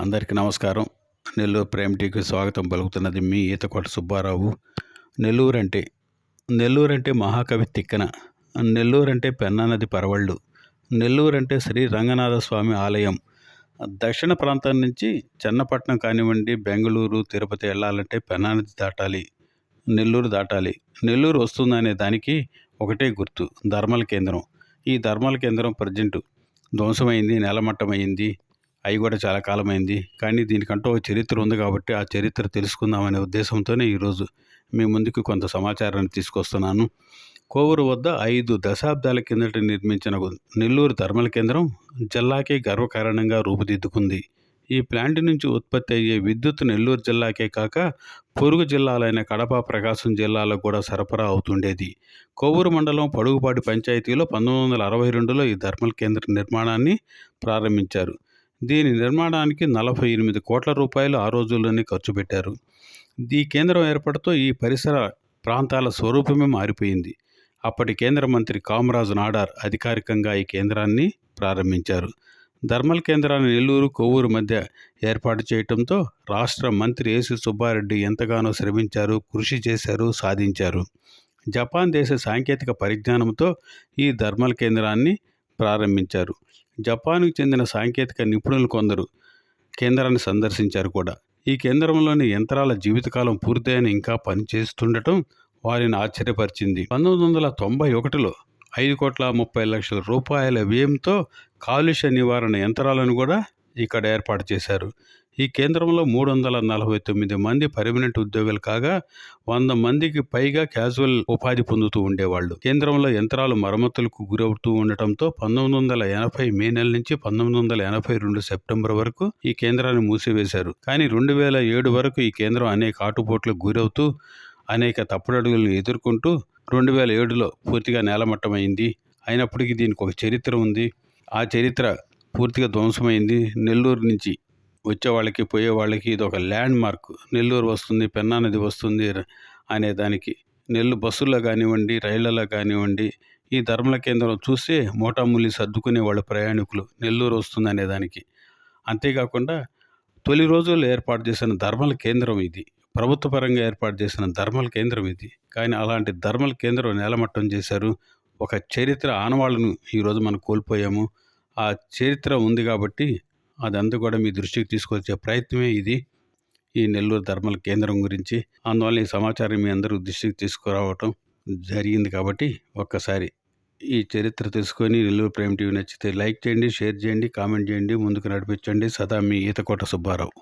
అందరికీ నమస్కారం. నెల్లూరు ప్రేమ్ టీకి స్వాగతం పలుకుతున్నది మీ ఈతకోట సుబ్బారావు. నెల్లూరంటే మహాకవి తిక్కన. నెల్లూరంటే పెన్నా నది పరవళ్ళు. నెల్లూరంటే శ్రీ రంగనాథ స్వామి ఆలయం. దక్షిణ ప్రాంతం నుంచి చెన్నపట్నం కానివ్వండి, బెంగళూరు, తిరుపతి వెళ్ళాలంటే పెన్నా నది దాటాలి, నెల్లూరు దాటాలి. నెల్లూరు వస్తుందనే దానికి ఒకటే గుర్తు, ధర్మల కేంద్రం. ఈ ధర్మల కేంద్రం ప్రజెంటు ధ్వంసమైంది, నేలమట్టమైంది. అవి కూడా చాలా కాలమైంది. కానీ దీనికంటూ ఒక చరిత్ర ఉంది కాబట్టి ఆ చరిత్ర తెలుసుకుందామనే ఉద్దేశంతోనే ఈరోజు మీ ముందుకు కొంత సమాచారాన్ని తీసుకొస్తున్నాను. కోవూరు వద్ద 5 దశాబ్దాల కిందట నిర్మించిన నెల్లూరు ధర్మల కేంద్రం జిల్లాకే గర్వకారణంగా రూపుదిద్దుకుంది. ఈ ప్లాంట్ నుంచి ఉత్పత్తి అయ్యే విద్యుత్ నెల్లూరు జిల్లాకే కాక పొరుగు జిల్లాలైన కడప, ప్రకాశం జిల్లాలకు కూడా సరఫరా అవుతుండేది. కోవూరు మండలం పడుగుపాటి పంచాయతీలో 1962లో ఈ ధర్మల కేంద్ర నిర్మాణాన్ని ప్రారంభించారు. దీని నిర్మాణానికి 48 కోట్ల రూపాయలు ఆ రోజుల్లోనే ఖర్చు పెట్టారు. ఈ కేంద్రం ఏర్పడుతూ ఈ పరిసర ప్రాంతాల స్వరూపమే మారిపోయింది. అప్పటి కేంద్ర మంత్రి కామరాజు నాడార్ అధికారికంగా ఈ కేంద్రాన్ని ప్రారంభించారు. ధర్మల్ కేంద్రాన్ని నెల్లూరు, కొవ్వూరు మధ్య ఏర్పాటు చేయడంతో రాష్ట్ర మంత్రి ఏసి సుబ్బారెడ్డి ఎంతగానో శ్రమించారు, కృషి చేశారు, సాధించారు. జపాన్ దేశ సాంకేతిక పరిజ్ఞానంతో ఈ ధర్మల్ కేంద్రాన్ని ప్రారంభించారు. జపాన్కు చెందిన సాంకేతిక నిపుణులు కొందరు కేంద్రాన్ని సందర్శించారు కూడా. ఈ కేంద్రంలోని యంత్రాల జీవితకాలం పూర్తయిన ఇంకా పనిచేస్తుండటం వారిని ఆశ్చర్యపరిచింది. 1991లో 5,30,00,000 రూపాయల వ్యయంతో కాలుష్య నివారణ యంత్రాలను కూడా ఇక్కడ ఏర్పాటు చేశారు. ఈ కేంద్రంలో 349 మంది పర్మనెంట్ ఉద్యోగులు కాగా 100 మందికి పైగా క్యాజువల్ ఉపాధి పొందుతూ ఉండేవాళ్ళు. కేంద్రంలో యంత్రాలు మరమ్మతులకు గురవుతూ ఉండటంతో 1980 మే నెల నుంచి 1982 సెప్టెంబర్ వరకు ఈ కేంద్రాన్ని మూసివేశారు. కానీ 2007 వరకు ఈ కేంద్రం అనేక ఆటుపోట్లకు గురవుతూ అనేక తప్పుడడుగులను ఎదుర్కొంటూ 2007లో పూర్తిగా నేలమట్టమైంది. అయినప్పటికీ దీనికి ఒక చరిత్ర ఉంది. ఆ చరిత్ర పూర్తిగా ధ్వంసమైంది. నెల్లూరు నుంచి వచ్చేవాళ్ళకి, పోయేవాళ్ళకి ఇది ఒక ల్యాండ్ మార్క్. నెల్లూరు వస్తుంది, పెన్నా నది వస్తుంది అనే దానికి బస్సుల్లో కానివ్వండి, రైళ్లలో కానివ్వండి, ఈ ధర్మల కేంద్రం చూస్తే మోటాముల్లి సర్దుకునే వాళ్ళ ప్రయాణికులు నెల్లూరు వస్తుంది అనే దానికి. అంతేకాకుండా తొలి రోజుల్లో ఏర్పాటు చేసిన ధర్మల కేంద్రం ఇది. ప్రభుత్వ పరంగా ఏర్పాటు చేసిన ధర్మల కేంద్రం ఇది. కానీ అలాంటి ధర్మల కేంద్రం నేలమట్టం చేశారు. ఒక చరిత్ర ఆనవాళ్ళను ఈరోజు మనం కోల్పోయాము. ఆ చరిత్ర ఉంది కాబట్టి అదంతా కూడా మీ దృష్టికి తీసుకొచ్చే ప్రయత్నమే ఇది, ఈ నెల్లూరు ధర్మల కేంద్రం గురించి. అందువల్ల ఈ సమాచారం మీ అందరూ దృష్టికి తీసుకురావటం జరిగింది. కాబట్టి ఒక్కసారి ఈ చరిత్ర తెలుసుకొని నెల్లూరు ప్రేమ్ టీవీ నచ్చితే లైక్ చేయండి, షేర్ చేయండి, కామెంట్ చేయండి, ముందుకు నడిపించండి. సదా మీ ఈతకోట సుబ్బారావు.